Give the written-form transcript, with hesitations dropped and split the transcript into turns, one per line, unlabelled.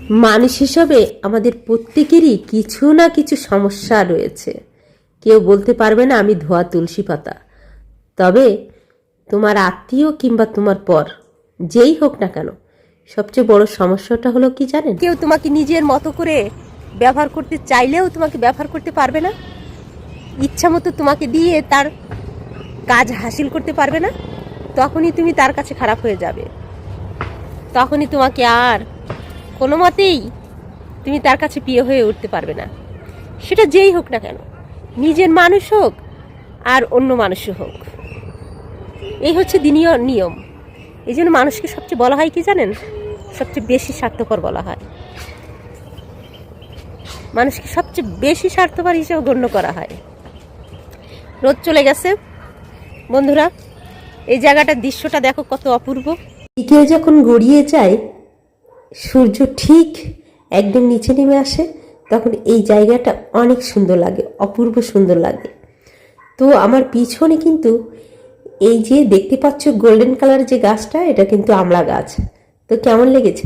মানুষ হিসাবে আমাদের প্রত্যেকেরই কিছু না কিছু সমস্যা রয়েছে। কেউ বলতে পারবে না আমি ধোয়া তুলসী পাতা। তবে তোমার আত্মীয় কিংবা তোমার পর যেই হোক না কেন, সবচেয়ে বড় সমস্যাটা হলো কি জানেন? কেউ তোমাকে নিজের মতো করে ব্যবহার করতে চাইলেও তোমাকে ব্যবহার করতে পারবে না, ইচ্ছা মতো তোমাকে দিয়ে তার কাজ হাসিল করতে পারবে না। তখনই তুমি তার কাছে খারাপ হয়ে যাবে। তখনই তোমাকে আর কোনো মতেই তুমি তার কাছে প্রিয় হয়ে উঠতে পারবে না। সেটা যেই হোক না কেন, নিজের মানুষ হোক আর অন্য মানুষও হোক। এই হচ্ছে দিনীয় নিয়ম। এই জন্য মানুষকে সবচেয়ে বলা হয় কি জানেন? সবচেয়ে বেশি স্বার্থপর বলা হয়। মানুষকে সবচেয়ে বেশি স্বার্থপর হিসেবে গণ্য করা হয়। রোদ চলে গেছে বন্ধুরা, এই জায়গাটার দৃশ্যটা দেখো কত অপূর্ব। বিকেল যখন গড়িয়ে যায়, সূর্য ঠিক একদম নিচে নেমে আসে, তখন এই জায়গাটা অনেক সুন্দর লাগে, অপূর্ব সুন্দর লাগে। তো আমার পিছনে কিন্তু এই যে দেখতে পাচ্ছ গোল্ডেন কালার যে গাছটা, এটা কিন্তু আমড়া গাছ। তো কেমন লেগেছে?